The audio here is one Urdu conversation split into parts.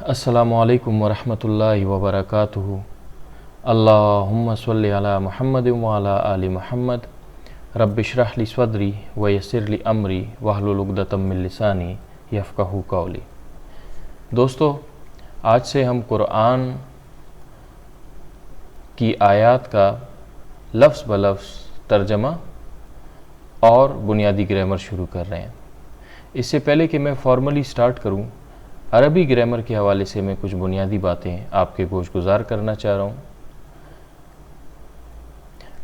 السلام علیکم ورحمۃ اللہ وبرکاتہ۔ اللہم صلی علی محمد وعلی آل محمد، رب اشرح لی صدری ویسر لی امری واحلل عقدۃ من لسانی یفقہوا قولی۔ دوستو، آج سے ہم قرآن کی آیات کا لفظ بلفظ ترجمہ اور بنیادی گرامر شروع کر رہے ہیں۔ اس سے پہلے کہ میں فارملی سٹارٹ کروں، عربی گرامر کے حوالے سے میں کچھ بنیادی باتیں آپ کے گوش گزار کرنا چاہ رہا ہوں۔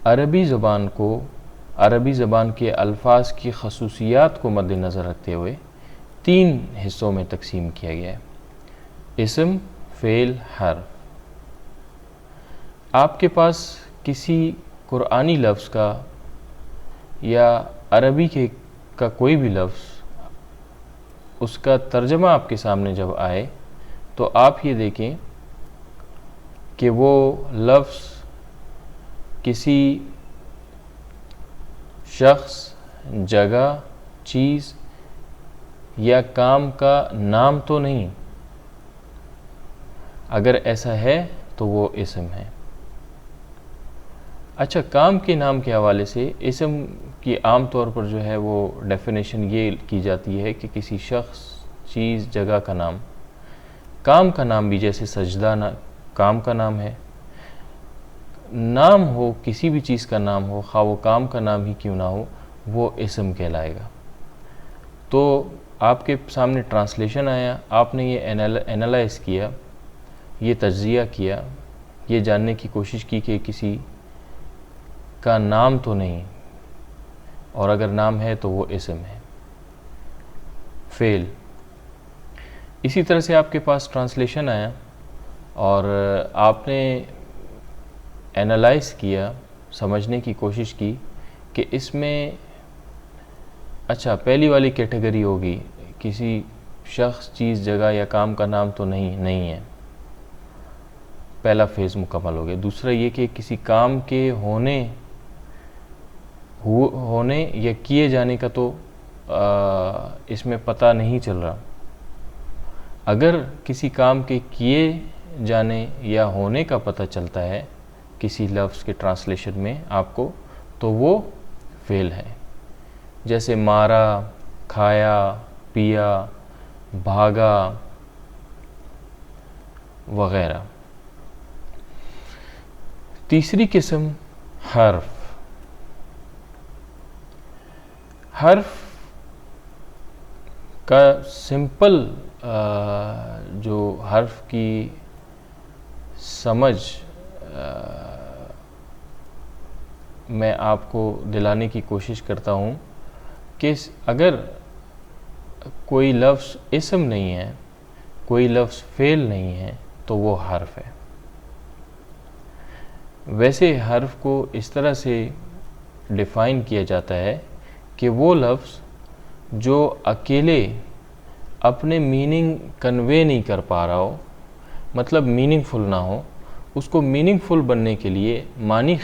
عربی زبان کو عربی زبان کے الفاظ کی خصوصیات کو مد نظر رکھتے ہوئے 3 حصوں میں تقسیم کیا گیا ہے: اسم، فعل، حرف۔ آپ کے پاس کسی قرآنی لفظ کا یا عربی کا کوئی بھی لفظ، اس کا ترجمہ آپ کے سامنے جب آئے تو آپ یہ دیکھیں کہ وہ لفظ کسی شخص، جگہ، چیز یا کام کا نام تو نہیں۔ اگر ایسا ہے تو وہ اسم ہے۔ اچھا، کام کے نام کے حوالے سے اسم کی عام طور پر جو ہے وہ ڈیفینیشن یہ کی جاتی ہے کہ کسی شخص، چیز، جگہ کا نام۔ کام کا نام بھی جیسے سجدہ کام کا نام ہے۔ نام ہو، کسی بھی چیز کا نام ہو، خواہ وہ کام کا نام ہی کیوں نہ ہو، وہ اسم کہلائے گا۔ تو آپ کے سامنے ٹرانسلیشن آیا، آپ نے یہ اینالائز کیا، یہ تجزیہ کیا، یہ جاننے کی کوشش کی کہ کسی کا نام تو نہیں، اور اگر نام ہے تو وہ اسم ہے۔ فعل، اسی طرح سے آپ کے پاس ٹرانسلیشن آیا اور آپ نے اینالائز کیا، سمجھنے کی کوشش کی کہ اس میں اچھا پہلی والی کیٹیگری ہوگی کسی شخص، چیز، جگہ یا کام کا نام تو نہیں ہے، پہلا فیز مکمل ہو گیا۔ دوسرا یہ کہ کسی کام کے ہونے یا کیے جانے کا تو اس میں پتہ نہیں چل رہا۔ اگر کسی کام کے کیے جانے یا ہونے کا پتہ چلتا ہے کسی لفظ کے ٹرانسلیشن میں آپ کو، تو وہ فعل ہے، جیسے مارا، کھایا، پیا، بھاگا وغیرہ۔ تیسری قسم حرف۔ حرف کا سمپل جو حرف کی سمجھ میں آپ کو دلانے کی کوشش کرتا ہوں کہ اگر کوئی لفظ اسم نہیں ہے، کوئی لفظ فعل نہیں ہے، تو وہ حرف ہے۔ ویسے حرف کو اس طرح سے ڈیفائن کیا جاتا ہے کہ وہ لفظ جو اکیلے اپنے میننگ کنوے نہیں کر پا رہا ہو، مطلب میننگ فل نہ ہو، اس کو میننگ فل بننے کے لیے، معنی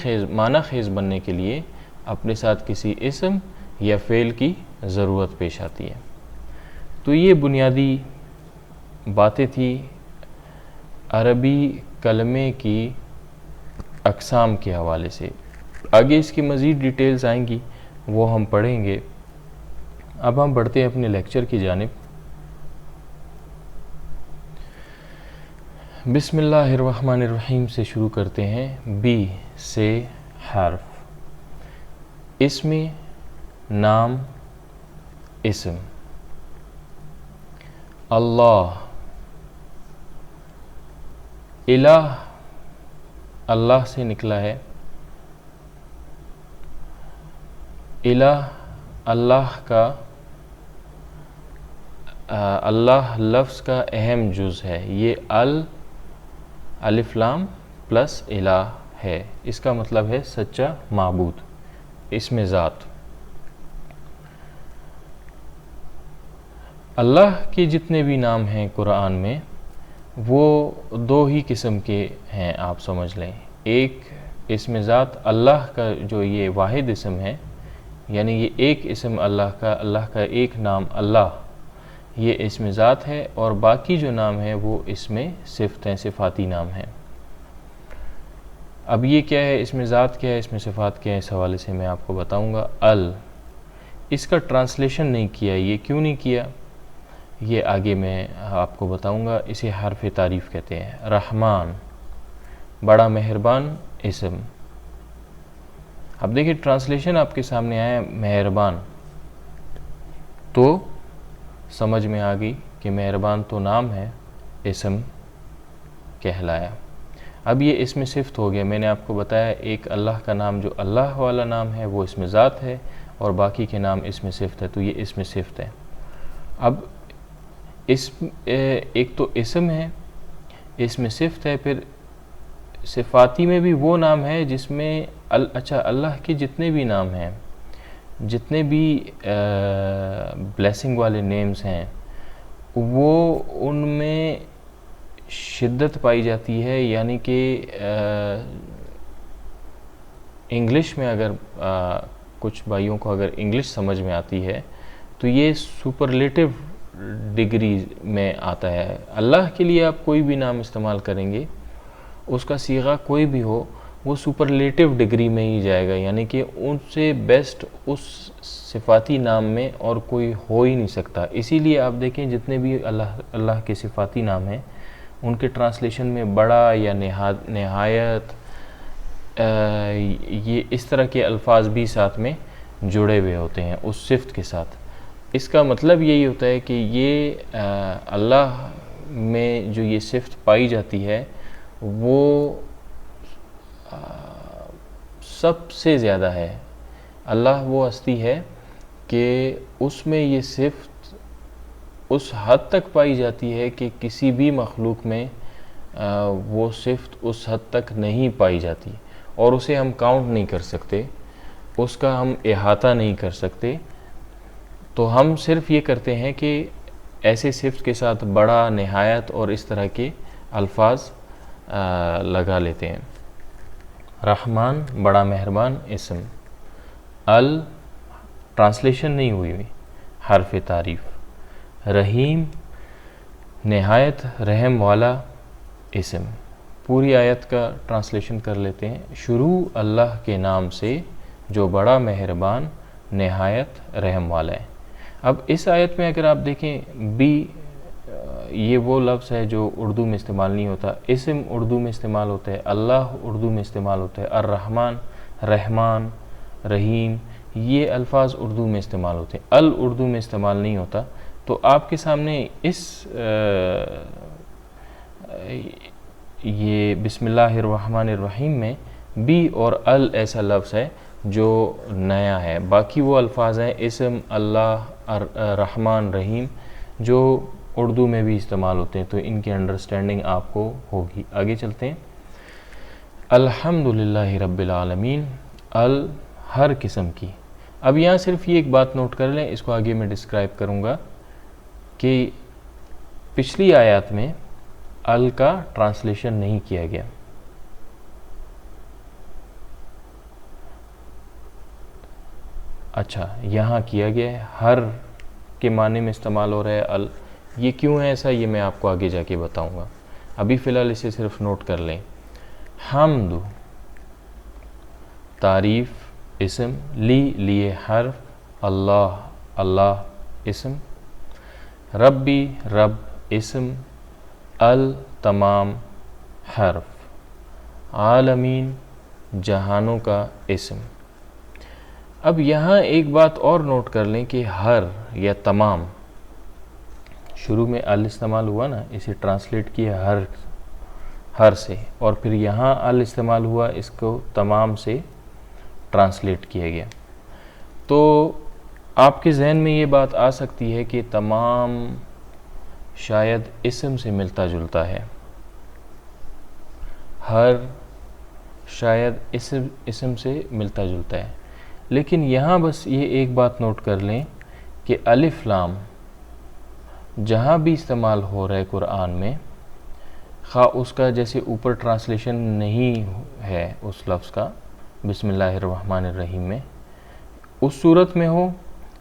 خیز بننے کے لیے اپنے ساتھ کسی اسم یا فعل کی ضرورت پیش آتی ہے۔ تو یہ بنیادی باتیں تھی عربی کلمے کی اقسام کے حوالے سے۔ آگے اس کی مزید ڈیٹیلز آئیں گی، وہ ہم پڑھیں گے۔ اب ہم بڑھتے ہیں اپنے لیکچر کی جانب۔ بسم اللہ الرحمن الرحیم سے شروع کرتے ہیں۔ بی سے حرف، اسم، نام، اسم۔ اللہ، الہ اللہ سے نکلا ہے۔ الہ اللہ کا اللہ لفظ کا اہم جز ہے۔ یہ الف لام پلس الہ ہے، اس کا مطلب ہے سچا معبود، اسم ذات۔ اللہ کے جتنے بھی نام ہیں قرآن میں، وہ 2 ہی قسم کے ہیں، آپ سمجھ لیں۔ ایک اسم ذات اللہ کا جو یہ واحد اسم ہے، یعنی یہ ایک اسم اللہ کا ایک نام اللہ، یہ اسم ذات ہے، اور باقی جو نام ہے وہ اسم صفت ہیں، صفاتی نام ہیں۔ اب یہ کیا ہے، اسم ذات کیا ہے، اسم صفات کیا ہے، اس حوالے سے میں آپ کو بتاؤں گا۔ اس کا ٹرانسلیشن نہیں کیا، یہ کیوں نہیں کیا یہ آگے میں آپ کو بتاؤں گا۔ اسے حرف تعریف کہتے ہیں۔ رحمان، بڑا مہربان اسم۔ اب دیکھیں ٹرانسلیشن آپ کے سامنے آیا مہربان، تو سمجھ میں آ گئی کہ مہربان تو نام ہے، اسم کہلایا۔ اب یہ اسم صفت ہو گیا۔ میں نے آپ کو بتایا ایک اللہ کا نام جو اللہ والا نام ہے وہ اسم ذات ہے، اور باقی کے نام اسم صفت ہے، تو یہ اسم صفت ہے۔ اب اسم ایک تو اسم ہے، اسم صفت ہے، پھر صفاتی میں بھی وہ نام ہے جس میں اچھا اللہ کے جتنے بھی نام ہیں، جتنے بھی بلیسنگ والے نیمز ہیں، وہ ان میں شدت پائی جاتی ہے، یعنی کہ انگلش میں اگر کچھ بھائیوں کو اگر انگلش سمجھ میں آتی ہے تو یہ سپرلیٹو ڈگری میں آتا ہے۔ اللہ کے لیے آپ کوئی بھی نام استعمال کریں گے، اس کا صیغہ کوئی بھی ہو، وہ سپرلیٹو ڈگری میں ہی جائے گا، یعنی کہ ان سے بیسٹ اس صفاتی نام میں اور کوئی ہو ہی نہیں سکتا۔ اسی لیے آپ دیکھیں جتنے بھی اللہ کے صفاتی نام ہیں ان کے ٹرانسلیشن میں بڑا یا نہایت یہ اس طرح کے الفاظ بھی ساتھ میں جڑے ہوئے ہوتے ہیں اس صفت کے ساتھ۔ اس کا مطلب یہی ہوتا ہے کہ یہ اللہ میں جو یہ صفت پائی جاتی ہے وہ سب سے زیادہ ہے۔ اللہ وہ ہستی ہے کہ اس میں یہ صفت اس حد تک پائی جاتی ہے کہ کسی بھی مخلوق میں وہ صفت اس حد تک نہیں پائی جاتی، اور اسے ہم کاؤنٹ نہیں کر سکتے، اس کا ہم احاطہ نہیں کر سکتے۔ تو ہم صرف یہ کرتے ہیں کہ ایسے صفت کے ساتھ بڑا، نہایت اور اس طرح کے الفاظ لگا لیتے ہیں۔ رحمان، بڑا مہربان اسم۔ ٹرانسلیشن نہیں ہوئی حرف تعریف۔ رحیم، نہایت رحم والا اسم۔ پوری آیت کا ٹرانسلیشن کر لیتے ہیں۔ شروع اللہ کے نام سے جو بڑا مہربان نہایت رحم والا ہے۔ اب اس آیت میں اگر آپ دیکھیں بھی، یہ وہ لفظ ہے جو اردو میں استعمال نہیں ہوتا۔ اسم اردو میں استعمال ہوتا ہے، اللہ اردو میں استعمال ہوتا ہے، الرحمن، رحمان، رحیم، یہ الفاظ اردو میں استعمال ہوتے ہیں، اردو میں استعمال نہیں ہوتا۔ تو آپ کے سامنے یہ بسم اللہ الرحمن الرحیم میں بھی اور ایسا لفظ ہے جو نیا ہے۔ باقی وہ الفاظ ہیں اسم، اللہ، رحمان، رحیم، جو اردو میں بھی استعمال ہوتے ہیں، تو ان کی انڈرسٹینڈنگ آپ کو ہوگی۔ آگے چلتے ہیں۔ الحمدللہ رب العالمین، ہر قسم کی۔ اب یہاں صرف یہ ایک بات نوٹ کر لیں، اس کو آگے میں ڈسکرائب کروں گا کہ پچھلی آیات میں کا ٹرانسلیشن نہیں کیا گیا۔ اچھا، یہاں کیا گیا ہے، ہر کے معنی میں استعمال ہو رہا ہے یہ کیوں ہے ایسا، یہ میں آپ کو آگے جا کے بتاؤں گا۔ ابھی فی الحال اسے صرف نوٹ کر لیں۔ حمد، تعریف اسم، لیے حرف، اللہ اسم، ربی رب اسم، تمام حرف، عالمین جہانوں کا اسم۔ اب یہاں ایک بات اور نوٹ کر لیں کہ ہر یا تمام، شروع میں استعمال ہوا نا، اسے ٹرانسلیٹ کیا ہر سے، اور پھر یہاں استعمال ہوا، اس کو تمام سے ٹرانسلیٹ کیا گیا۔ تو آپ کے ذہن میں یہ بات آ سکتی ہے کہ تمام شاید اسم سے ملتا جلتا ہے، ہر شاید اسم سے ملتا جلتا ہے، لیکن یہاں بس یہ ایک بات نوٹ کر لیں کہ الف لام جہاں بھی استعمال ہو رہا ہے قرآن میں، خواہ اس کا جیسے اوپر ٹرانسلیشن نہیں ہے اس لفظ کا بسم اللہ الرحمن الرحیم میں، اس صورت میں ہو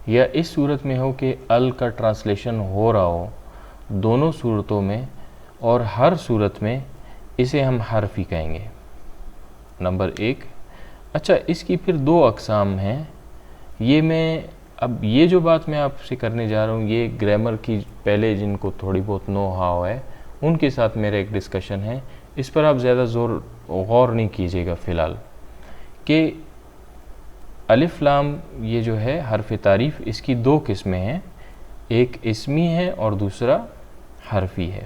یا اس صورت میں ہو کہ ال کا ٹرانسلیشن ہو رہا ہو، دونوں صورتوں میں اور ہر صورت میں اسے ہم حرف ہی کہیں گے، نمبر 1۔ اچھا، اس کی پھر 2 اقسام ہیں۔ اب یہ جو بات میں آپ سے کرنے جا رہا ہوں، یہ گرامر کی پہلے جن کو تھوڑی بہت نو ہاؤ ہے ان کے ساتھ میرا ایک ڈسکشن ہے، اس پر آپ زیادہ غور نہیں کیجیے گا فی الحال، کہ الف لام یہ جو ہے حرف تعریف، اس کی 2 قسمیں ہیں، ایک اسمی ہے اور دوسرا حرفی ہے۔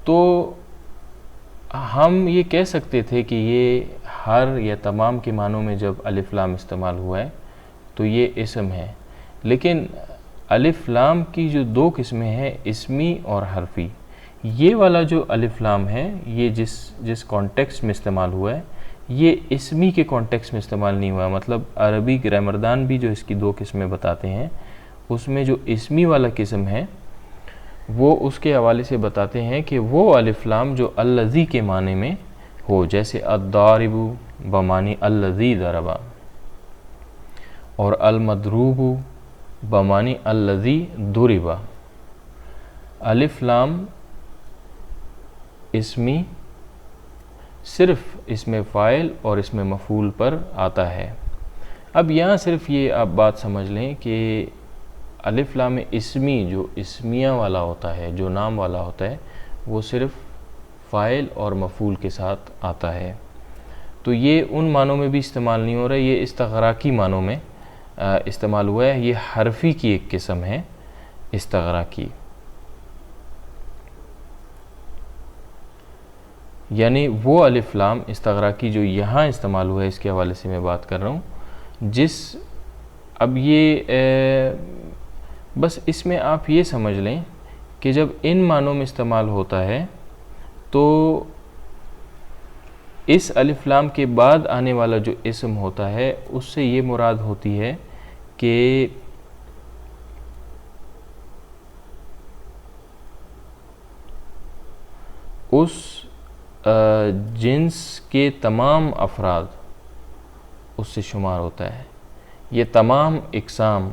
تو ہم یہ کہہ سکتے تھے کہ یہ ہر یا تمام کے معنوں میں جب الف لام استعمال ہوا ہے تو یہ اسم ہے، لیکن الف لام کی جو 2 قسمیں ہیں، اسمی اور حرفی، یہ والا جو الف لام ہے یہ جس کانٹیکسٹ میں استعمال ہوا ہے یہ اسمی کے کانٹیکسٹ میں استعمال نہیں ہوا ہے۔ مطلب عربی گرامردان بھی جو اس کی 2 قسمیں بتاتے ہیں، اس میں جو اسمی والا قسم ہے وہ اس کے حوالے سے بتاتے ہیں کہ وہ الف لام جو الذی کے معنی میں ہو، جیسے الضارب بمعنی الذی ضربا، اور المضروب بمعنی الذی ضربا۔ الف لام اسمی صرف اسم فاعل اور اسم مفعول پر آتا ہے۔ اب یہاں صرف یہ آپ بات سمجھ لیں کہ الف لام اسمی جو اسمیہ والا ہوتا ہے، جو نام والا ہوتا ہے، وہ صرف فاعل اور مفعول کے ساتھ آتا ہے۔ تو یہ ان معنوں میں بھی استعمال نہیں ہو رہا ہے، یہ استغراقی معنوں میں استعمال ہوا ہے۔ یہ حرفی کی ایک قسم ہے، استغراقی، یعنی وہ الف لام استغراقی جو یہاں استعمال ہوا ہے، اس کے حوالے سے میں بات کر رہا ہوں، اب یہ بس اس میں آپ یہ سمجھ لیں کہ جب ان معنوں میں استعمال ہوتا ہے تو اس الف لام کے بعد آنے والا جو اسم ہوتا ہے اس سے یہ مراد ہوتی ہے کہ اس جنس کے تمام افراد اس سے شمار ہوتا ہے، یہ تمام اقسام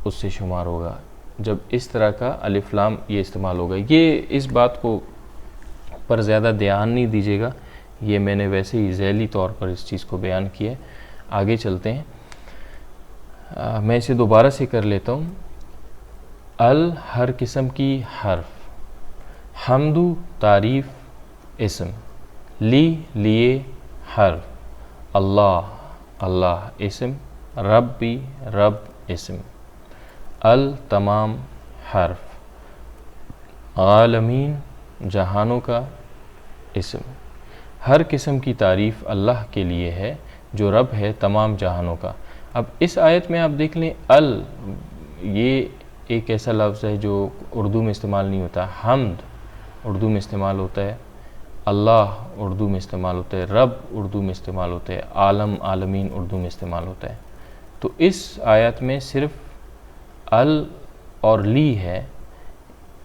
اس سے شمار ہوگا جب اس طرح کا الف لام یہ استعمال ہوگا۔ یہ اس بات کو پر زیادہ دھیان نہیں دیجیے گا، یہ میں نے ویسے ہی ذیلی طور پر اس چیز کو بیان کیا ہے۔ آگے چلتے ہیں، میں اسے دوبارہ سے کر لیتا ہوں۔ ہر قسم کی حرف، حمد تعریف اسم، لیے حرف، اللہ اسم، ربی رب اسم، تمام حرف، عالمین جہانوں کا اسم۔ ہر قسم کی تعریف اللہ کے لیے ہے جو رب ہے تمام جہانوں کا۔ اب اس آیت میں آپ دیکھ لیں، یہ ایک ایسا لفظ ہے جو اردو میں استعمال نہیں ہوتا۔ حمد اردو میں استعمال ہوتا ہے، اللہ اردو میں استعمال ہوتا ہے، رب اردو میں استعمال ہوتا ہے، عالم عالمین اردو میں استعمال ہوتا ہے۔ تو اس آیت میں صرف اور لی ہے،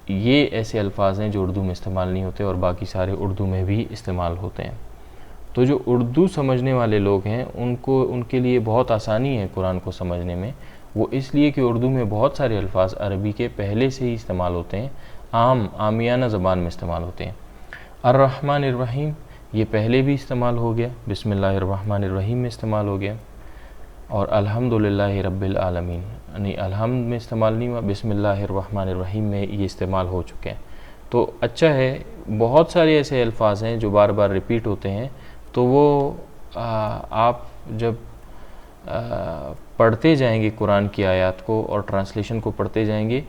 یہ ایسے الفاظ ہیں جو اردو میں استعمال نہیں ہوتے اور باقی سارے اردو میں بھی استعمال ہوتے ہیں۔ تو جو اردو سمجھنے والے لوگ ہیں ان کے لیے بہت آسانی ہے قرآن کو سمجھنے میں، وہ اس لیے کہ اردو میں بہت سارے الفاظ عربی کے پہلے سے ہی استعمال ہوتے ہیں، عامیانہ زبان میں استعمال ہوتے ہیں۔ الرحمن الرحیم یہ پہلے بھی استعمال ہو گیا، بسم اللہ الرحمن الرحیم میں استعمال ہو گیا، اور الحمدللہ رب العالمین یعنی الحمد میں استعمال نہیں ہوا، بسم اللہ الرحمن الرحیم میں یہ استعمال ہو چکے ہیں۔ تو اچھا ہے، بہت سارے ایسے الفاظ ہیں جو بار بار ریپیٹ ہوتے ہیں، تو وہ آپ جب پڑھتے جائیں گے قرآن کی آیات کو اور ٹرانسلیشن کو پڑھتے جائیں گے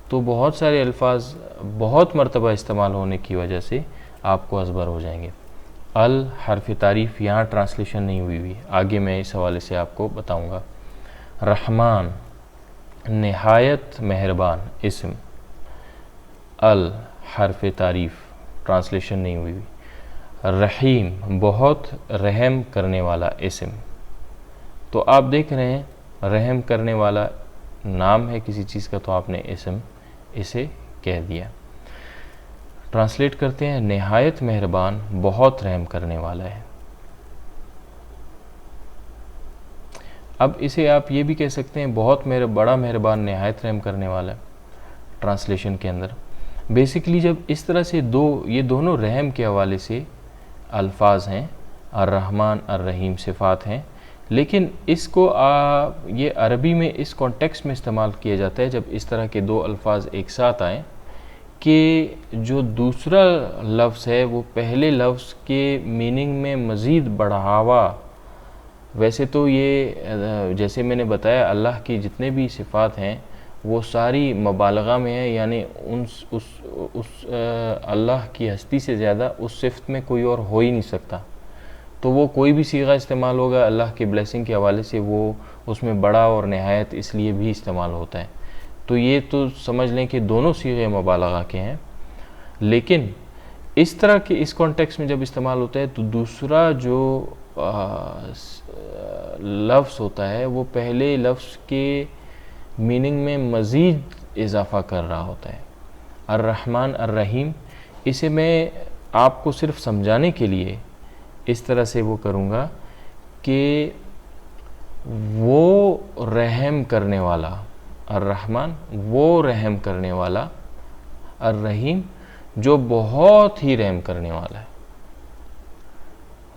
تو بہت سارے الفاظ بہت مرتبہ استعمال ہونے کی وجہ سے آپ کو ازبر ہو جائیں گے۔ حرف تعریف یہاں ٹرانسلیشن نہیں ہوئی، آگے میں اس حوالے سے آپ کو بتاؤں گا۔ رحمان نہایت مہربان اسم، حرف تعریف ٹرانسلیشن نہیں ہوئی۔ رحیم بہت رحم کرنے والا اسم، تو آپ دیکھ رہے ہیں رحم کرنے والا نام ہے کسی چیز کا تو آپ نے اسم اسے کہہ دیا۔ ٹرانسلیٹ کرتے ہیں، نہایت مہربان بہت رحم کرنے والا ہے۔ اب اسے آپ یہ بھی کہہ سکتے ہیں بہت بڑا مہربان نہایت رحم کرنے والا ہے ٹرانسلیشن کے اندر. بیسیکلی جب اس طرح سے یہ دونوں رحم کے حوالے سے الفاظ ہیں، الرحمن الرحیم صفات ہیں، لیکن اس کو یہ عربی میں اس کانٹیکسٹ میں استعمال کیا جاتا ہے جب اس طرح کے دو الفاظ ایک ساتھ آئیں کہ جو دوسرا لفظ ہے وہ پہلے لفظ کے میننگ میں مزید بڑھاوا. ویسے تو یہ جیسے میں نے بتایا اللہ کی جتنے بھی صفات ہیں وہ ساری مبالغہ میں ہے، یعنی اس اللہ کی ہستی سے زیادہ اس صفت میں کوئی اور ہو ہی نہیں سکتا. تو وہ کوئی بھی صیغہ استعمال ہوگا اللہ کے بلیسنگ کے حوالے سے وہ اس میں بڑا اور نہایت اس لیے بھی استعمال ہوتا ہے. تو یہ تو سمجھ لیں کہ دونوں صیغے مبالغہ کے ہیں، لیکن اس طرح کے اس کانٹیکس میں جب استعمال ہوتا ہے تو دوسرا جو لفظ ہوتا ہے وہ پہلے لفظ کے میننگ میں مزید اضافہ کر رہا ہوتا ہے. الرحمن الرحیم، اسے میں آپ کو صرف سمجھانے کے لیے اس طرح سے وہ کروں گا کہ وہ رحم کرنے والا، الرحمن وہ رحم کرنے والا، الرحیم جو بہت ہی رحم کرنے والا ہے.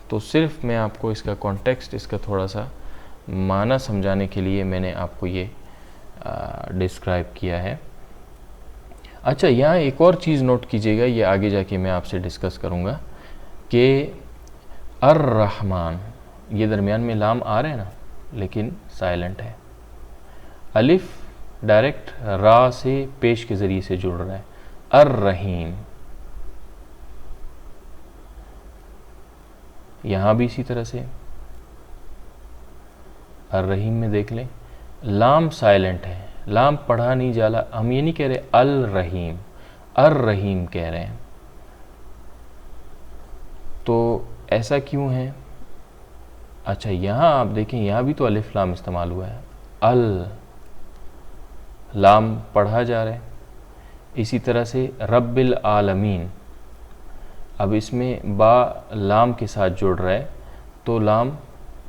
تو صرف میں آپ کو اس کا کانٹیکسٹ، اس کا تھوڑا سا معنی سمجھانے کے لیے میں نے آپ کو یہ ڈسکرائب کیا ہے. اچھا، یہاں ایک اور چیز نوٹ کیجئے گا، یہ آگے جا کے میں آپ سے ڈسکس کروں گا کہ الرحمن، یہ درمیان میں لام آ رہا ہے نا لیکن سائلنٹ ہے. الف ڈائریکٹ را سے پیش کے ذریعے سے جڑ رہا ہے. الرحیم، یہاں بھی اسی طرح سے الرحیم میں دیکھ لیں لام سائلنٹ ہے، لام پڑھا نہیں جالا. ہم یہ نہیں کہہ رہے الرحیم، الرحیم کہہ رہے ہیں. تو ایسا کیوں ہے؟ اچھا، یہاں آپ دیکھیں یہاں بھی تو الف لام استعمال ہوا ہے، لام پڑھا جا رہا ہے. اسی طرح سے رب العالمین، اب اس میں با لام کے ساتھ جڑ رہا ہے تو لام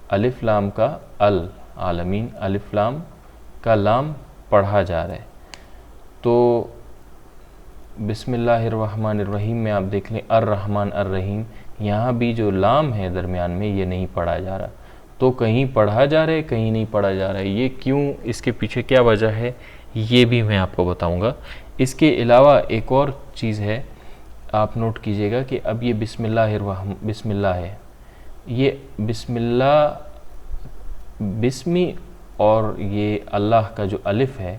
الف لام کا العالمین، الف لام کا لام پڑھا جا رہا ہے. تو بسم اللہ الرحمن الرحیم میں آپ دیکھ لیں الرحمن الرحیم، یہاں بھی جو لام ہے درمیان میں یہ نہیں پڑھا جا رہا. تو کہیں پڑھا جا رہا ہے کہیں نہیں پڑھا جا رہا ہے. یہ کیوں، اس کے پیچھے کیا وجہ ہے یہ بھی میں آپ کو بتاؤں گا. اس کے علاوہ ایک اور چیز ہے، آپ نوٹ کیجئے گا کہ اب یہ بسم اللہ ہے، یہ بسم اللہ، بسمی اور یہ اللہ کا جو الف ہے،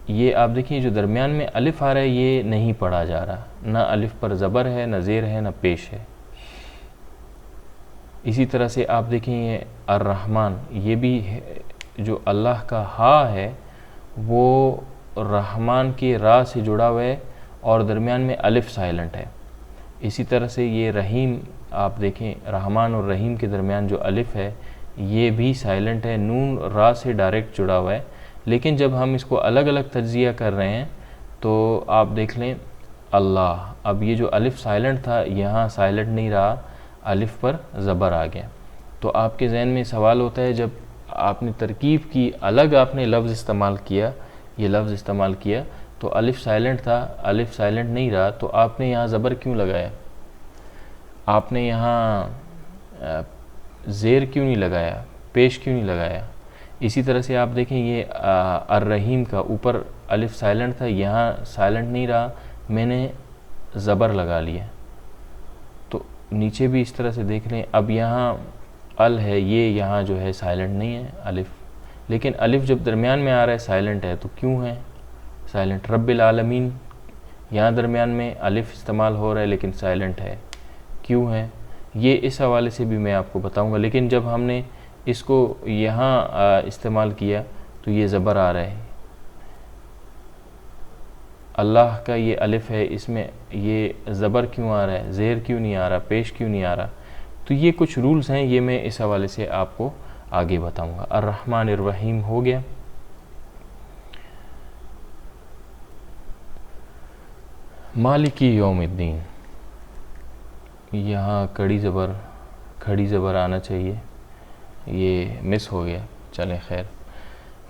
یہ آپ دیکھیں جو درمیان میں الف آ رہا ہے یہ نہیں پڑھا جا رہا، نہ الف پر زبر ہے، نہ زیر ہے، نہ پیش ہے. اسی طرح سے آپ دیکھیں یہ الرحمن، یہ بھی جو اللہ کا ہا ہے وہ رحمان کے را سے جڑا ہوا ہے اور درمیان میں الف سائلنٹ ہے. اسی طرح سے یہ رحیم، آپ دیکھیں رحمان اور رحیم کے درمیان جو الف ہے یہ بھی سائلنٹ ہے، نون را سے ڈائریکٹ جڑا ہوا ہے. لیکن جب ہم اس کو الگ الگ تجزیہ کر رہے ہیں تو آپ دیکھ لیں اللہ، اب یہ جو الف سائلنٹ تھا یہاں سائلنٹ نہیں رہا، الف پر زبر آ گیا. تو آپ کے ذہن میں سوال ہوتا ہے جب آپ نے ترکیب کی، الگ آپ نے لفظ استعمال کیا، یہ لفظ استعمال کیا تو الف سائلنٹ تھا، الف سائلنٹ نہیں رہا تو آپ نے یہاں زبر کیوں لگایا؟ آپ نے یہاں زیر کیوں نہیں لگایا؟ پیش کیوں نہیں لگایا؟ اسی طرح سے آپ دیکھیں یہ الرحیم کا اوپر الف سائلنٹ تھا، یہاں سائلنٹ نہیں رہا، میں نے زبر لگا لیا. تو نیچے بھی اس طرح سے دیکھ لیں، اب یہاں ال ہے، یہ یہاں جو ہے سائلنٹ نہیں ہے الف، لیکن الف جب درمیان میں آ رہا ہے سائلنٹ ہے تو کیوں ہے سائلنٹ؟ رب العالمین، یہاں درمیان میں الف استعمال ہو رہا ہے لیکن سائلنٹ ہے، کیوں ہے؟ یہ اس حوالے سے بھی میں آپ کو بتاؤں گا. لیکن جب ہم نے اس کو یہاں استعمال کیا تو یہ زبر آ رہا ہے. اللہ کا یہ الف ہے، اس میں یہ زبر کیوں آ رہا ہے؟ زیر کیوں نہیں آ رہا؟ پیش کیوں نہیں آ رہا؟ تو یہ کچھ رولز ہیں، یہ میں اس حوالے سے آپ کو آگے بتاؤں گا. الرحمن الرحیم ہو گیا. مالکی یوم الدین، یہاں کھڑی زبر آنا چاہیے، یہ مس ہو گیا. چلیں خیر.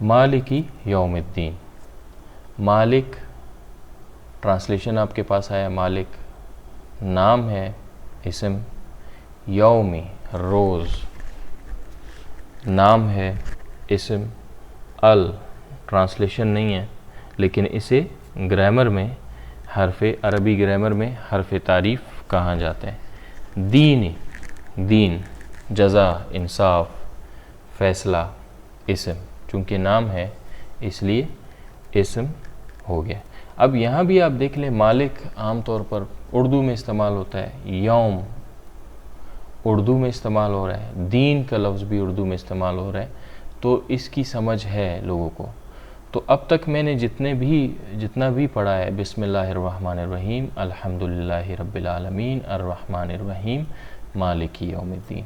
مالکی یوم الدین. مالک ٹرانسلیشن آپ کے پاس آیا. مالک نام ہے، اسم. یومی روز نام ہے، اسم. ٹرانسلیشن نہیں ہے، لیکن اسے گرامر میں عربی گرامر میں حرف تعریف کہا جاتا ہے. دین جزا، انصاف، فیصلہ. اسم چونکہ نام ہے اس لیے اسم ہو گیا. اب یہاں بھی آپ دیکھ لیں، مالک عام طور پر اردو میں استعمال ہوتا ہے، یوم اردو میں استعمال ہو رہا ہے، دین کا لفظ بھی اردو میں استعمال ہو رہا ہے، تو اس کی سمجھ ہے لوگوں کو. تو اب تک میں نے جتنا بھی پڑھا ہے، بسم اللہ الرحمن الرحیم، الحمدللہ رب العالمین، الرحمن الرحیم، مالک یوم الدین،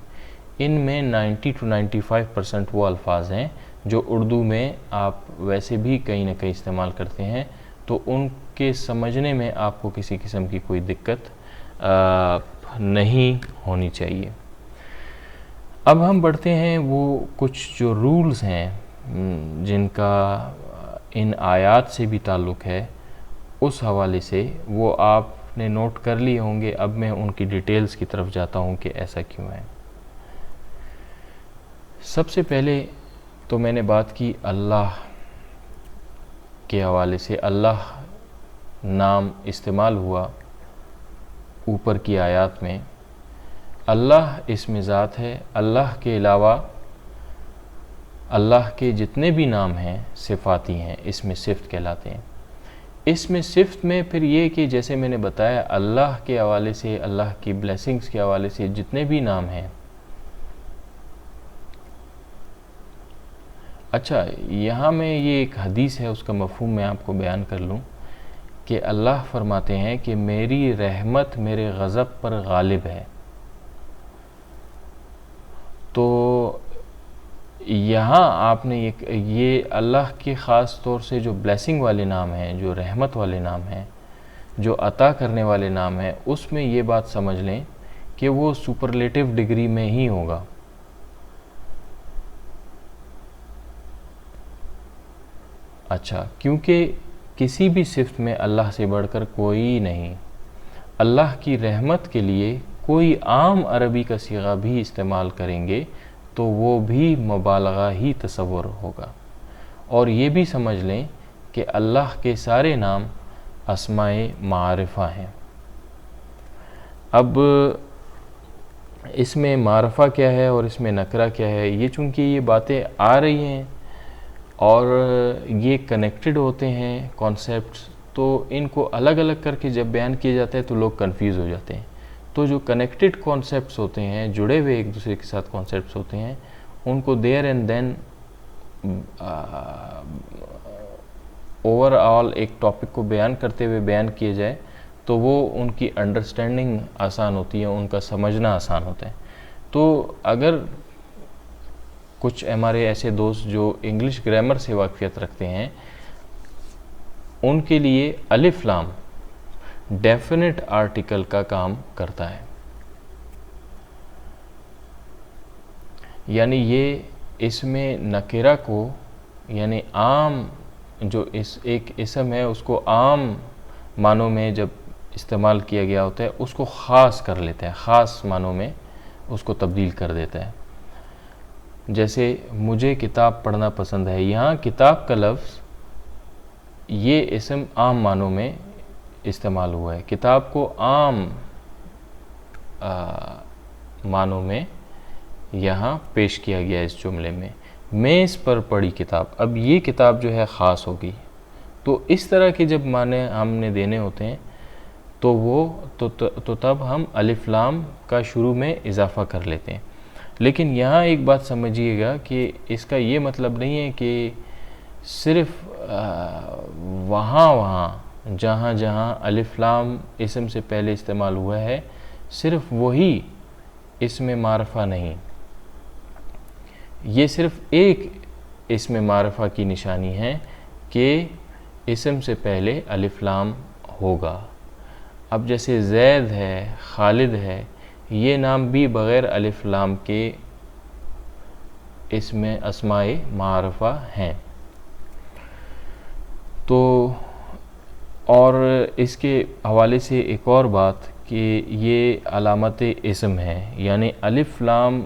ان میں 90 to 95% وہ الفاظ ہیں جو اردو میں آپ ویسے بھی کہیں نہ کہیں استعمال کرتے ہیں، تو ان کے سمجھنے میں آپ کو کسی قسم کی کوئی دقت نہیں ہونی چاہیے. اب ہم بڑھتے ہیں وہ کچھ جو رولز ہیں جن کا ان آیات سے بھی تعلق ہے، اس حوالے سے وہ آپ نے نوٹ کر لیے ہوں گے. اب میں ان کی ڈیٹیلز کی طرف جاتا ہوں کہ ایسا کیوں ہے. سب سے پہلے تو میں نے بات کی اللہ کے حوالے سے. اللہ نام استعمال ہوا اوپر کی آیات میں. اللہ اسم ذات ہے. اللہ کے علاوہ اللہ کے جتنے بھی نام ہیں صفاتی ہیں، اسم صفت کہلاتے ہیں. اسم صفت میں پھر یہ کہ جیسے میں نے بتایا، اللہ کے حوالے سے، اللہ کی بلیسنگز کے حوالے سے جتنے بھی نام ہیں. اچھا، یہاں میں یہ ایک حدیث ہے، اس کا مفہوم میں آپ کو بیان کر لوں کہ اللہ فرماتے ہیں کہ میری رحمت میرے غضب پر غالب ہے. تو یہاں آپ نے یہ اللہ کے خاص طور سے جو بلیسنگ والے نام ہیں، جو رحمت والے نام ہیں، جو عطا کرنے والے نام ہیں، اس میں یہ بات سمجھ لیں کہ وہ سپرلیٹو ڈگری میں ہی ہوگا. اچھا، کیونکہ کسی بھی صفت میں اللہ سے بڑھ کر کوئی نہیں. اللہ کی رحمت کے لیے کوئی عام عربی کا صیغہ بھی استعمال کریں گے تو وہ بھی مبالغہ ہی تصور ہوگا. اور یہ بھی سمجھ لیں کہ اللہ کے سارے نام اسماء معرفہ ہیں. اب اس میں معرفہ کیا ہے اور اس میں نکرہ کیا ہے، یہ چونکہ یہ باتیں آ رہی ہیں اور یہ کنیکٹڈ ہوتے ہیں کانسیپٹس، تو ان کو الگ الگ کر کے جب بیان کیا جاتا ہے تو لوگ کنفیوز ہو جاتے ہیں. تو جو کنیکٹڈ کانسیپٹس ہوتے ہیں، جڑے ہوئے ایک دوسرے کے ساتھ کانسیپٹس ہوتے ہیں، ان کو there and then over all ایک ٹاپک کو بیان کرتے ہوئے بیان کیے جائے تو وہ ان کی انڈرسٹینڈنگ آسان ہوتی ہے، ان کا سمجھنا آسان ہوتا ہے. تو اگر کچھ ہمارے ایسے دوست جو انگلش گرامر سے واقفیت رکھتے ہیں، ان کے لیے الف لام ڈیفینٹ آرٹیکل کا کام کرتا ہے. یعنی یہ اس میں نکرہ کو، یعنی عام جو ایک اسم ہے اس کو عام معنوں میں جب استعمال کیا گیا ہوتا ہے، اس کو خاص کر لیتا ہے، خاص معنوں میں اس کو تبدیل کر دیتا ہے. جیسے مجھے کتاب پڑھنا پسند ہے، یہاں کتاب کا لفظ یہ اسم عام معنوں میں استعمال ہوا ہے. کتاب کو عام معنوں میں یہاں پیش کیا گیا ہے اس جملے میں. میز پر پڑی کتاب، اب یہ کتاب جو ہے خاص ہوگی. تو اس طرح کے جب معنی ہم نے دینے ہوتے ہیں تو تب ہم الف لام کا شروع میں اضافہ کر لیتے ہیں. لیکن یہاں ایک بات سمجھیے گا کہ اس کا یہ مطلب نہیں ہے کہ صرف وہاں جہاں جہاں الف لام اسم سے پہلے استعمال ہوا ہے صرف وہی اسم معرفہ نہیں. یہ صرف ایک اسم معرفہ کی نشانی ہے کہ اسم سے پہلے الف لام ہوگا. اب جیسے زید ہے، خالد ہے، یہ نام بھی بغیر الف لام کے اس میں اسماء معرفہ ہیں۔ تو اور اس کے حوالے سے ایک اور بات کہ یہ علامت اسم ہے، یعنی الف لام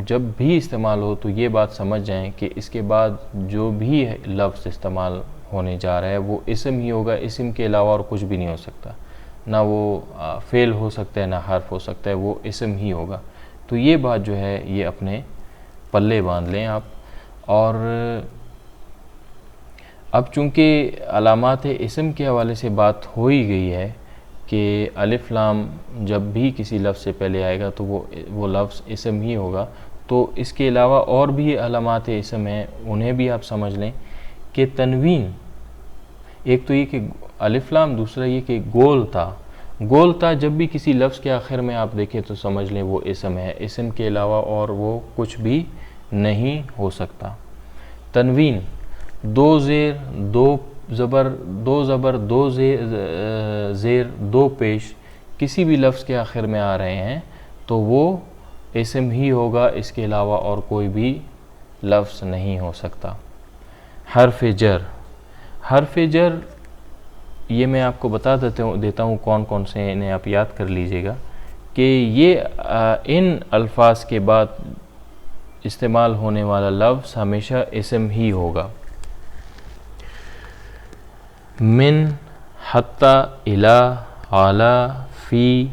جب بھی استعمال ہو تو یہ بات سمجھ جائیں کہ اس کے بعد جو بھی لفظ استعمال ہونے جا رہا ہے وہ اسم ہی ہوگا، اسم کے علاوہ اور کچھ بھی نہیں ہو سکتا، نہ وہ فعل ہو سکتا ہے نہ حرف ہو سکتا ہے، وہ اسم ہی ہوگا۔ تو یہ بات جو ہے یہ اپنے پلے باندھ لیں آپ۔ اور اب چونکہ علامات اسم کے حوالے سے بات ہو ہی گئی ہے کہ الف لام جب بھی کسی لفظ سے پہلے آئے گا تو وہ لفظ اسم ہی ہوگا، تو اس کے علاوہ اور بھی علامات اسم ہیں، انہیں بھی آپ سمجھ لیں کہ تنوین، ایک تو یہ کہ الف لام، دوسرا یہ کہ گول تا جب بھی کسی لفظ کے آخر میں آپ دیکھیں تو سمجھ لیں وہ اسم ہے، اسم کے علاوہ اور وہ کچھ بھی نہیں ہو سکتا۔ تنوین، دو زیر، دو زبر، دو زیر، دو پیش کسی بھی لفظ کے آخر میں آ رہے ہیں تو وہ اسم ہی ہوگا، اس کے علاوہ اور کوئی بھی لفظ نہیں ہو سکتا۔ حرف جر یہ میں آپ کو بتا دیتا ہوں کون کون سے ہیں، انہیں آپ یاد کر لیجئے گا کہ یہ ان الفاظ کے بعد استعمال ہونے والا لفظ ہمیشہ اسم ہی ہوگا۔ من، حتی، الی، علی، فی،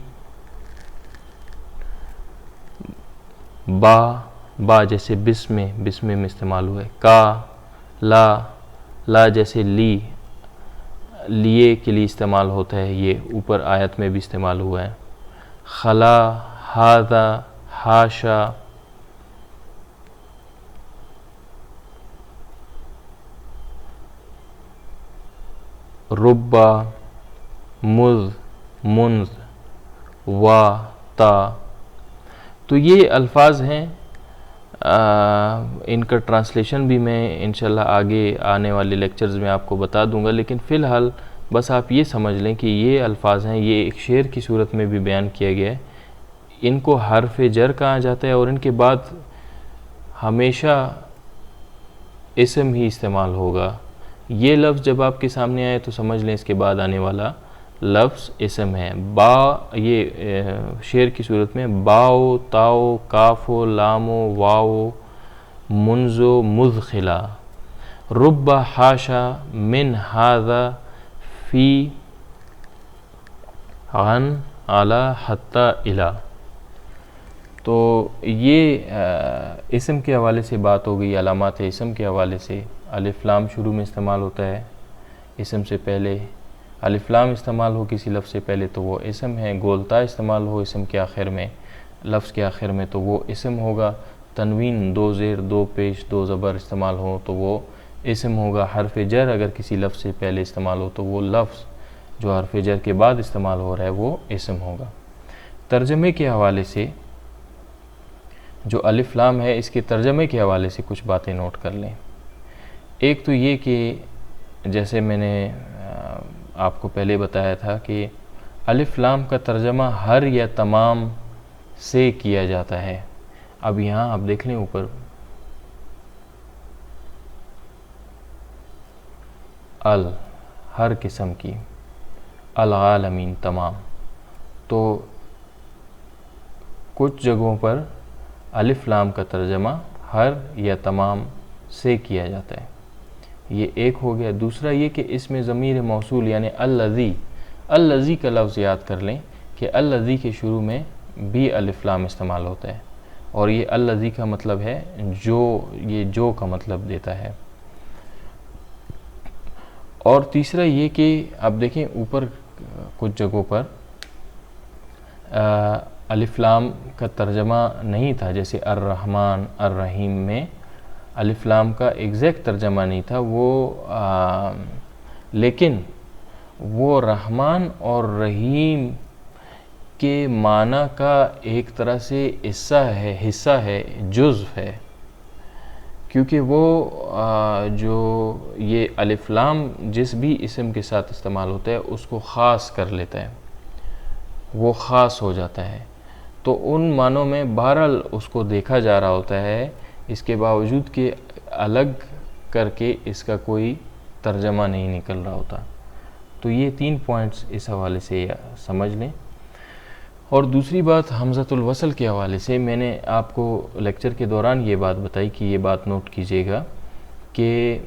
با جیسے بسم میں استعمال ہوئے، کا، لا جیسے لیے کے لیے استعمال ہوتا ہے، یہ اوپر آیت میں بھی استعمال ہوا ہے، خلا، ہذا، حاشا، ربا، مذ، منذ، وا، تا۔ تو یہ الفاظ ہیں، ان کا ٹرانسلیشن بھی میں انشاءاللہ آگے آنے والے لیکچرز میں آپ کو بتا دوں گا، لیکن فی الحال بس آپ یہ سمجھ لیں کہ یہ الفاظ ہیں، یہ ایک شعر کی صورت میں بھی بیان کیا گیا ہے، ان کو حرف جر کہا جاتا ہے اور ان کے بعد ہمیشہ اسم ہی استعمال ہوگا۔ یہ لفظ جب آپ کے سامنے آئے تو سمجھ لیں اس کے بعد آنے والا لفظ اسم ہے۔ یہ شعر کی صورت میں باؤ، تاؤ، کافو، لامو، واؤ، منزو، مذخلا، رب، حاشا، من، ہذا، فی، عن، علی، حتی، الی۔ تو یہ اسم کے حوالے سے بات ہو گئی، علامات اسم کے حوالے سے۔ الف لام شروع میں استعمال ہوتا ہے اسم سے پہلے، الف لام استعمال ہو کسی لفظ سے پہلے تو وہ اسم ہے، گولتا استعمال ہو اسم کے آخر میں، لفظ کے آخر میں تو وہ اسم ہوگا۔ تنوین، دو زیر، دو پیش، دو زبر استعمال ہو تو وہ اسم ہوگا۔ حرف جر اگر کسی لفظ سے پہلے استعمال ہو تو وہ لفظ جو حرف جر کے بعد استعمال ہو رہا ہے وہ اسم ہوگا۔ ترجمے کے حوالے سے جو الف لام ہے، اس کے ترجمے کے حوالے سے کچھ باتیں نوٹ کر لیں۔ ایک تو یہ کہ جیسے میں نے آپ کو پہلے بتایا تھا کہ الف لام کا ترجمہ ہر یا تمام سے کیا جاتا ہے۔ اب یہاں آپ دیکھ لیں اوپر ہر قسم کی، العالمین تمام، تو کچھ جگہوں پر الف لام کا ترجمہ ہر یا تمام سے کیا جاتا ہے، یہ ایک ہو گیا۔ دوسرا یہ کہ اس میں ضمیر موصول یعنی الذی کا لفظ یاد کر لیں کہ الذی کے شروع میں بھی الف لام استعمال ہوتا ہے، اور یہ الذی کا مطلب ہے جو، یہ جو کا مطلب دیتا ہے۔ اور تیسرا یہ کہ آپ دیکھیں اوپر کچھ جگہوں پر الف لام کا ترجمہ نہیں تھا، جیسے الرحمن، الرحیم میں الف لام کا ایگزیکٹ ترجمہ نہیں تھا وہ، لیکن وہ رحمان اور رحیم کے معنی کا ایک طرح سے حصہ ہے، جزو ہے، کیونکہ وہ جو یہ الف لام جس بھی اسم کے ساتھ استعمال ہوتا ہے اس کو خاص کر لیتا ہے، وہ خاص ہو جاتا ہے۔ تو ان معنوں میں بہرحال اس کو دیکھا جا رہا ہوتا ہے اس کے باوجود کہ الگ کر کے اس کا کوئی ترجمہ نہیں نکل رہا ہوتا. تو یہ 3 پوائنٹس اس حوالے سے سمجھ لیں. اور دوسری بات حمزۃ الوصل کے حوالے سے میں نے آپ کو لیکچر کے دوران یہ بات بتائی کہ یہ بات نوٹ کیجئے گا کہ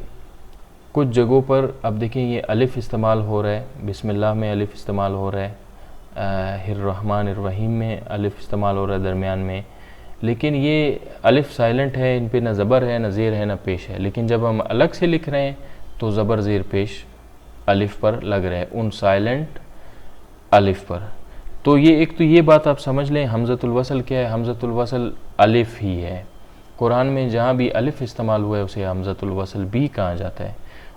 کچھ جگہوں پر اب دیکھیں یہ الف استعمال ہو رہا ہے، بسم اللہ میں الف استعمال ہو رہا ہے، الرحمن الرحیم میں الف استعمال ہو رہا ہے درمیان میں، لیکن یہ الف سائلنٹ ہے، ان پہ نہ زبر ہے نہ زیر ہے نہ پیش ہے. لیکن جب ہم الگ سے لکھ رہے ہیں تو زبر زیر پیش الف پر لگ رہا ہے، ان سائلنٹ الف پر. تو یہ ایک تو یہ بات آپ سمجھ لیں حمزۃ الوصل کیا ہے. حمزۃ الوصل الف ہی ہے. قرآن میں جہاں بھی الف استعمال ہوا ہے اسے حمزۃ الوصل بھی کہا جاتا ہے.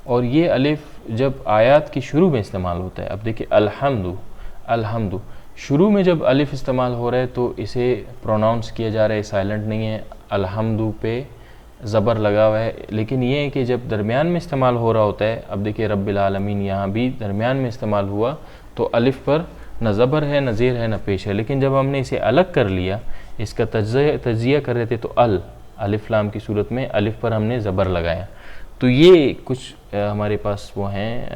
اور یہ الف جب آیات کی شروع میں استعمال ہوتا ہے، اب دیکھیں الحمد شروع میں جب الف استعمال ہو رہا ہے تو اسے پروناؤنس کیا جا رہا ہے، سائلنٹ نہیں ہے، الحمد پہ زبر لگا ہوا ہے. لیکن یہ ہے کہ جب درمیان میں استعمال ہو رہا ہوتا ہے، اب دیکھیں رب العالمین یہاں بھی درمیان میں استعمال ہوا تو الف پر نہ زبر ہے نہ زیر ہے نہ پیش ہے. لیکن جب ہم نے اسے الگ کر لیا، اس کا تجزیہ کر رہے تھے تو الف لام کی صورت میں الف پر ہم نے زبر لگایا. تو یہ کچھ ہمارے پاس وہ ہیں،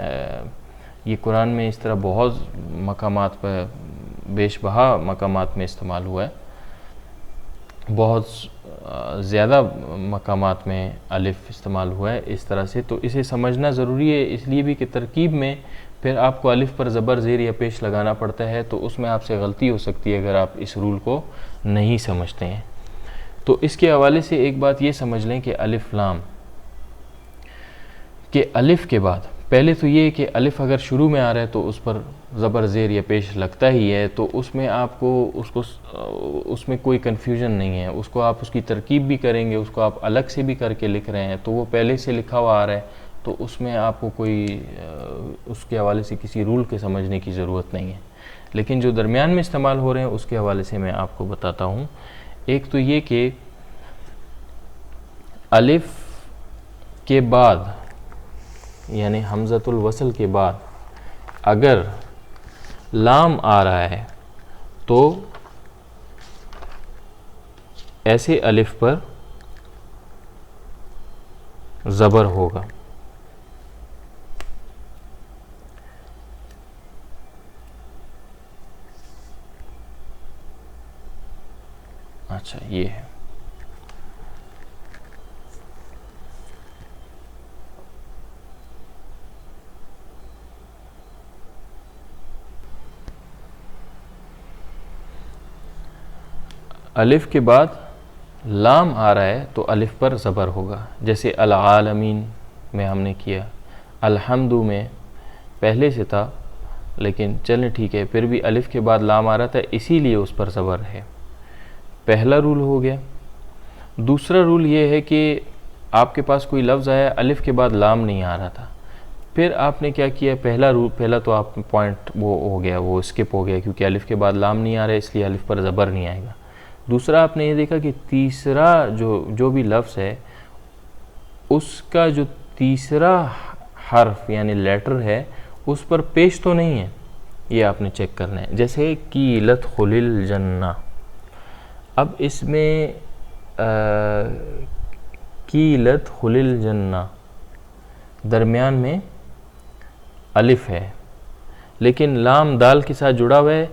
یہ قرآن میں اس طرح بہت مقامات پر بیش بہا مقامات میں استعمال ہوا ہے، بہت زیادہ مقامات میں الف استعمال ہوا ہے اس طرح سے. تو اسے سمجھنا ضروری ہے، اس لیے بھی کہ ترکیب میں پھر آپ کو الف پر زبر زیر یا پیش لگانا پڑتا ہے، تو اس میں آپ سے غلطی ہو سکتی ہے اگر آپ اس رول کو نہیں سمجھتے ہیں. تو اس کے حوالے سے ایک بات یہ سمجھ لیں کہ الف لام کہ الف کے بعد پہلے تو یہ کہ الف اگر شروع میں آ رہا ہے تو اس پر زبر زیر یا پیش لگتا ہی ہے، تو اس میں آپ کو اس میں کوئی کنفیوژن نہیں ہے. اس کو آپ اس کی ترکیب بھی کریں گے، اس کو آپ الگ سے بھی کر کے لکھ رہے ہیں تو وہ پہلے سے لکھا ہوا آ رہا ہے، تو اس میں آپ کو کوئی اس کے حوالے سے کسی رول کے سمجھنے کی ضرورت نہیں ہے. لیکن جو درمیان میں استعمال ہو رہے ہیں اس کے حوالے سے میں آپ کو بتاتا ہوں. ایک تو یہ کہ الف کے بعد یعنی حمزۃ الوصل کے بعد اگر لام آ رہا ہے تو ایسے الف پر زبر ہوگا. اچھا یہ ہے الف کے بعد لام آ رہا ہے تو الف پر زبر ہوگا. جیسے العالمین میں ہم نے کیا، الحمد میں پہلے سے تھا لیکن چلیں ٹھیک ہے پھر بھی الف کے بعد لام آ رہا تھا اسی لیے اس پر زبر ہے. پہلا رول ہو گیا. دوسرا رول یہ ہے کہ آپ کے پاس کوئی لفظ آیا الف کے بعد لام نہیں آ رہا تھا، پھر آپ نے کیا کیا، پہلا تو آپ پوائنٹ وہ ہو گیا، وہ اسکپ ہو گیا کیونکہ الف کے بعد لام نہیں آ رہا ہے اس لیے الف پر زبر نہیں آئے گا. دوسرا آپ نے یہ دیکھا کہ تیسرا جو بھی لفظ ہے اس کا جو تیسرا حرف یعنی لیٹر ہے اس پر پیش تو نہیں ہے، یہ آپ نے چیک کرنا ہے. جیسے کیلت خلل الجنہ، اب اس میں کیلت خلل الجنہ درمیان میں الف ہے لیکن لام دال کے ساتھ جڑا ہوا ہے،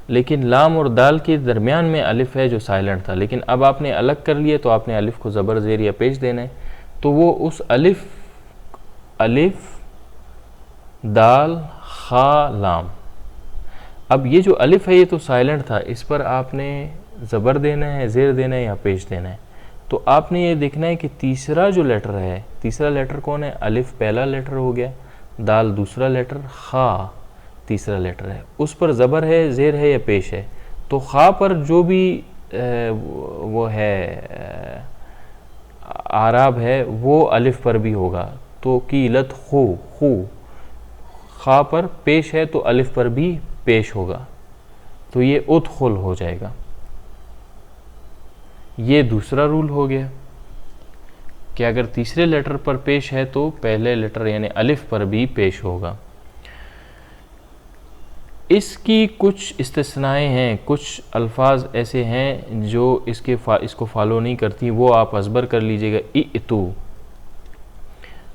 لیکن لام اور دال کے درمیان میں الف ہے جو سائلنٹ تھا. لیکن اب آپ نے الگ کر لیا تو آپ نے الف کو زبر زیر یا پیش دینا ہے، تو وہ اس الف دال خا لام، اب یہ جو الف ہے یہ تو سائلنٹ تھا، اس پر آپ نے زبر دینا ہے، زیر دینا ہے یا پیش دینا ہے. تو آپ نے یہ دیکھنا ہے کہ تیسرا جو لیٹر ہے، تیسرا لیٹر کون ہے، الف پہلا لیٹر ہو گیا، دال دوسرا لیٹر، خا تیسرا لیٹر ہے، اس پر زبر ہے، زیر ہے یا پیش ہے. تو خا پر جو بھی وہ ہے اعراب ہے وہ الف پر بھی ہوگا. تو کیلت خو خا پر پیش ہے تو الف پر بھی پیش ہوگا، تو یہ ادخل ہو جائے گا. یہ دوسرا رول ہو گیا کہ اگر تیسرے لیٹر پر پیش ہے تو پہلے لیٹر یعنی الف پر بھی پیش ہوگا. اس کی کچھ استثنائیں ہیں، کچھ الفاظ ایسے ہیں جو اس کو فالو نہیں کرتی، وہ آپ ازبر کر لیجئے گا. ائتو.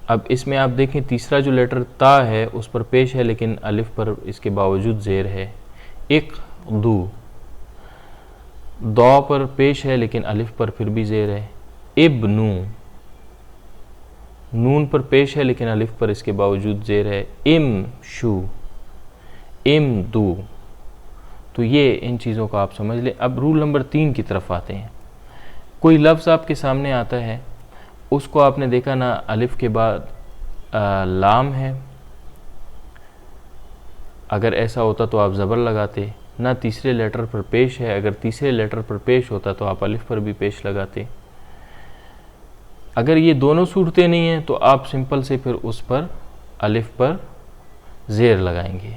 اب اس میں آپ دیکھیں تیسرا جو لیٹر تا ہے اس پر پیش ہے لیکن الف پر اس کے باوجود زیر ہے. اقدو. دو پر پیش ہے لیکن الف پر پھر بھی زیر ہے. ابنو. نون پر پیش ہے لیکن الف پر اس کے باوجود زیر ہے. امشو. امدو. تو یہ ان چیزوں کو آپ سمجھ لیں. اب رول نمبر 3 کی طرف آتے ہیں. کوئی لفظ آپ کے سامنے آتا ہے، اس کو آپ نے دیکھا نہ الف کے بعد لام ہے، اگر ایسا ہوتا تو آپ زبر لگاتے، نہ تیسرے لیٹر پر پیش ہے، اگر تیسرے لیٹر پر پیش ہوتا تو آپ الف پر بھی پیش لگاتے. اگر یہ دونوں صورتیں نہیں ہیں تو آپ سمپل سے پھر اس پر الف پر زیر لگائیں گے.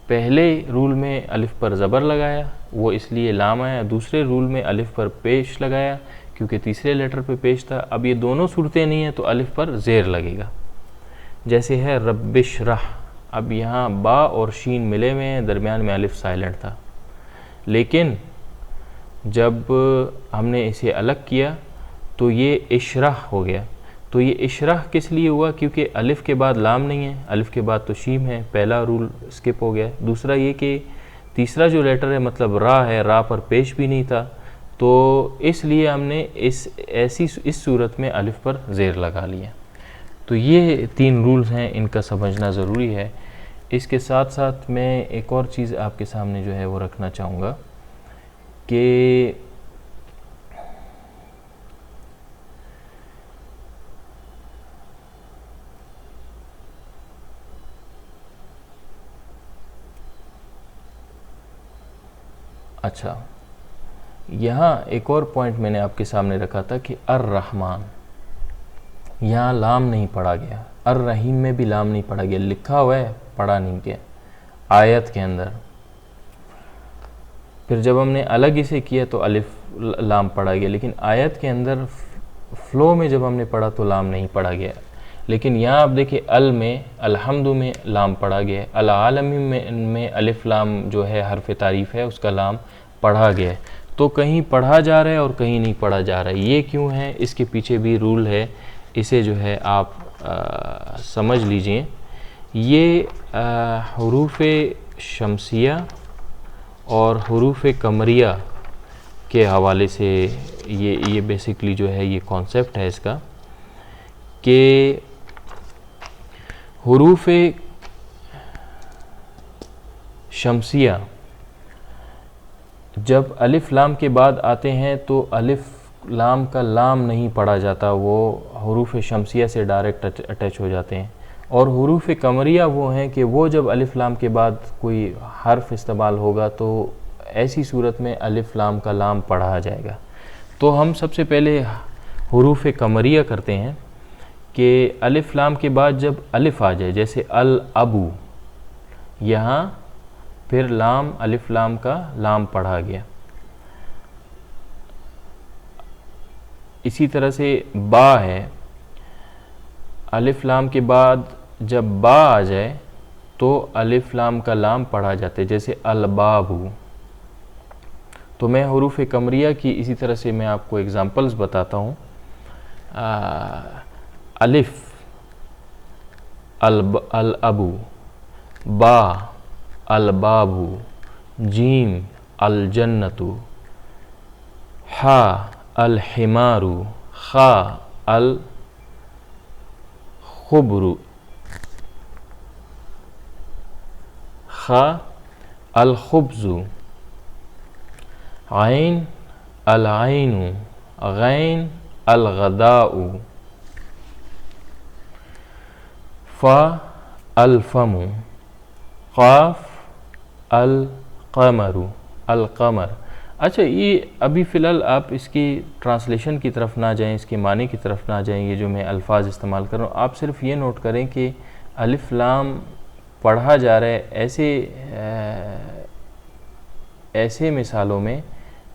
پہلے رول میں الف پر زبر لگایا، وہ اس لیے لام آیا. دوسرے رول میں الف پر پیش لگایا کیونکہ تیسرے لیٹر پہ پیش تھا. اب یہ دونوں صورتیں نہیں ہیں تو الف پر زیر لگے گا. جیسے ہے رب اشرح. اب یہاں با اور شین ملے ہوئے ہیں، درمیان میں الف سائلنٹ تھا، لیکن جب ہم نے اسے الگ کیا تو یہ اشرح ہو گیا. تو یہ اشرح کس لیے ہوا؟ کیونکہ الف کے بعد لام نہیں ہے، الف کے بعد تو شیم ہے، پہلا رول اسکپ ہو گیا. دوسرا یہ کہ تیسرا جو لیٹر ہے مطلب را ہے، را پر پیش بھی نہیں تھا، تو اس لیے ہم نے اس صورت میں الف پر زیر لگا لیا. تو یہ 3 رولز ہیں، ان کا سمجھنا ضروری ہے. اس کے ساتھ ساتھ میں ایک اور چیز آپ کے سامنے جو ہے وہ رکھنا چاہوں گا کہ اچھا، یہاں ایک اور پوائنٹ میں نے آپ کے سامنے رکھا تھا کہ الرحمن، یہاں لام نہیں پڑھا گیا. الرحیم میں بھی لام نہیں پڑھا گیا، لکھا ہوا ہے پڑھا نہیں گیا آیت کے اندر. پھر جب ہم نے الگ اسے کیا تو الف لام پڑھا گیا، لیکن آیت کے اندر فلو میں جب ہم نے پڑھا تو لام نہیں پڑھا گیا. لیکن یہاں آپ دیکھیں میں الحمد میں لام پڑھا گیا، العالمین میں الف لام جو ہے حرف تعریف ہے اس کا لام پڑھا گیا. تو کہیں پڑھا جا رہا ہے اور کہیں نہیں پڑھا جا رہا ہے. یہ کیوں ہے؟ اس کے پیچھے بھی رول ہے، اسے جو ہے آپ سمجھ لیجئے. یہ حروف شمسیہ اور حروف قمریہ کے حوالے سے یہ بیسکلی جو ہے یہ کانسیپٹ ہے اس کا، کہ حروف شمسیہ جب الف لام کے بعد آتے ہیں تو الف لام کا لام نہیں پڑھا جاتا، وہ حروف شمسیہ سے ڈائریکٹ اٹیچ ہو جاتے ہیں. اور حروف قمریہ وہ ہیں کہ وہ جب الف لام کے بعد کوئی حرف استعمال ہوگا تو ایسی صورت میں الف لام کا لام پڑھا جائے گا. تو ہم سب سے پہلے حروف قمریہ کرتے ہیں کہ الف لام کے بعد جب الف آ جائے، جیسے الابو، یہاں پھر لام الف لام کا لام پڑھا گیا. اسی طرح سے با ہے، الف لام کے بعد جب با آ جائے تو الف لام کا لام پڑھا جاتا ہے، جیسے البابو. تو میں حروف قمریہ کی اسی طرح سے میں آپ کو ایگزامپلز بتاتا ہوں. الف الابو، با البابو، جیم الجنتو، حا الحمارو، خا الخبرو، خا الخبزو، عین العین، غین الغداء، فا الفم، قاف القمر، القمر. اچھا، یہ ابھی فی الحال آپ اس کی ٹرانسلیشن کی طرف نہ جائیں، اس کے معنی کی طرف نہ جائیں. یہ جو میں الفاظ استعمال کر رہا ہوں آپ صرف یہ نوٹ کریں کہ الف لام پڑھا جا رہا ہے ایسے مثالوں میں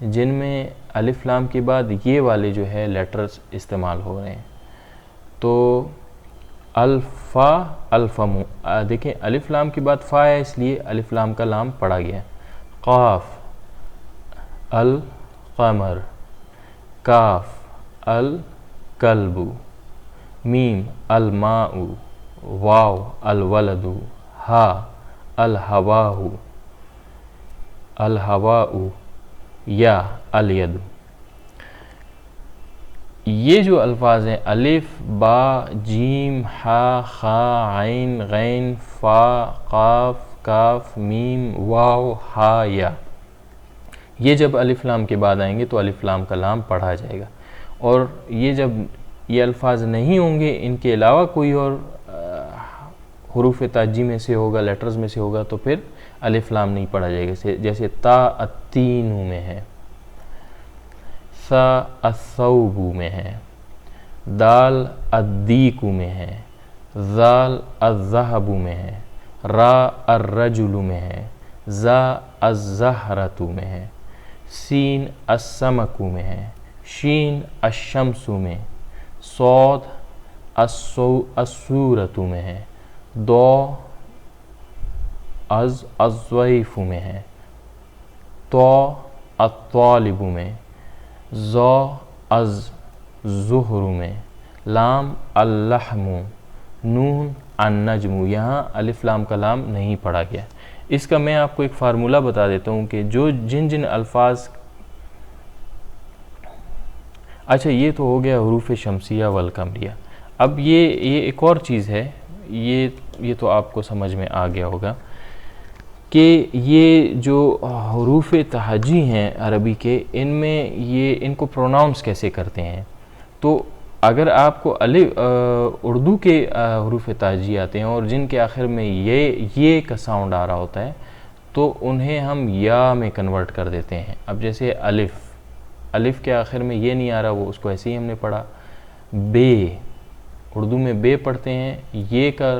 جن میں الف لام کے بعد یہ والے جو ہے لیٹرز استعمال ہو رہے ہیں. تو الفا الفم، دیکھیں الف لام کے بعد فا ہے اس لیے الف لام کا لام پڑھا گیا. قاف القمر، کاف الکلب، میم الماء، واو الولد، ہا الہواء یا الید. یہ جو الفاظ ہیں الف با جیم ہا خا عین غین فا قاف کاف میم واو ہا یا، یہ جب الف لام کے بعد آئیں گے تو الف لام کا لام پڑھا جائے گا. اور یہ جب یہ الفاظ نہیں ہوں گے، ان کے علاوہ کوئی اور حروف تاجی میں سے ہوگا، لیٹرز میں سے ہوگا، تو پھر الف لام نہیں پڑھا جائے گا. جیسے تا التین میں ہے، ثا الثوب میں ہے، دال الدیک میں ہے، ذال الذہب میں ہے، را الرجل میں ہے، زا الزہرۃ میں ہے، سین السمک میں ہے، شین الشمس میں، صاد السورۃ میں ہے، دو الضیف میں ہے، تو الطالب میں، زو الزہر میں، لام اللحم، نون النجم. یہاں الف لام کا لام نہیں پڑھا گیا. اس کا میں آپ کو ایک فارمولہ بتا دیتا ہوں کہ جن الفاظ، اچھا یہ تو ہو گیا حروف شمسیہ والقمریہ. اب یہ ایک اور چیز ہے، یہ تو آپ کو سمجھ میں آ گیا ہوگا کہ یہ جو حروف تہجی ہیں عربی کے، ان کو پروناؤنس کیسے کرتے ہیں. تو اگر آپ کو اردو کے حروف تہجی آتے ہیں اور جن کے آخر میں یہ کا ساؤنڈ آ رہا ہوتا ہے تو انہیں ہم یا میں کنورٹ کر دیتے ہیں. اب جیسے الف کے آخر میں یہ نہیں آ رہا، وہ اس کو ایسے ہی ہم نے پڑھا. بے، اردو میں بے پڑھتے ہیں، یہ کا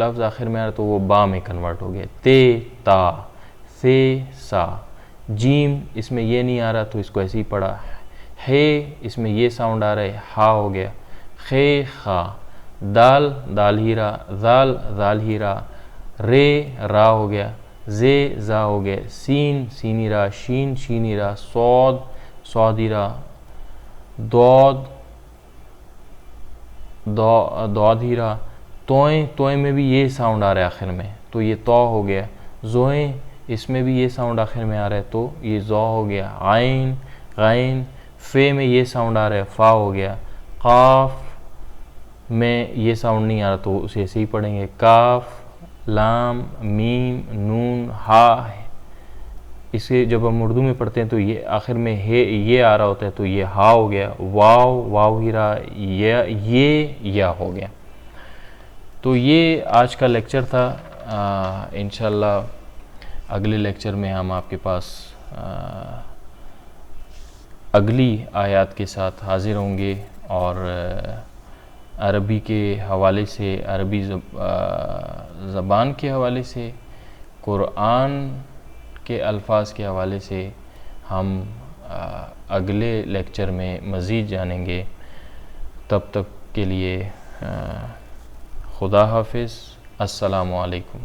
لفظ آخر میں آ رہا تو وہ با میں کنورٹ ہو گیا. تے تا، ثے سا. جیم اس میں یہ نہیں آ رہا تو اس کو ایسے ہی پڑھا. ہے اس میں یہ ساؤنڈ آ رہا ہے، ہا ہو گیا. خے خا. دال دال ہی را، ذال ذال ہی را. رے را ہو گیا. زے زا ہو گیا. سین سینی را. شین شینی را. صاد صادی را. دود دود ہی را. توئیں میں بھی یہ ساؤنڈ آ رہا ہے آخر میں تو یہ تو ہو گیا. زوئیں اس میں بھی یہ ساؤنڈ آخر میں آ رہا ہے تو یہ زو ہو گیا. عین غین. فے میں یہ ساؤنڈ آ رہا ہے، فا ہو گیا. قاف میں یہ ساؤنڈ نہیں آ رہا تو اسے ایسے ہی پڑھیں گے. کاف لام میم نون ہا. اسے جب ہم اردو میں پڑھتے ہیں تو یہ آخر میں یہ آ رہا ہوتا ہے تو یہ ہا ہو گیا. واو واو ہی رہا. یا ہو گیا. تو یہ آج کا لیکچر تھا. انشاءاللہ اگلے لیکچر میں ہم آپ کے پاس اگلی آیات کے ساتھ حاضر ہوں گے اور عربی کے حوالے سے، عربی زبان کے حوالے سے، قرآن کے الفاظ کے حوالے سے ہم اگلے لیکچر میں مزید جانیں گے. تب تک کے لیے خدا حافظ. السلام علیکم.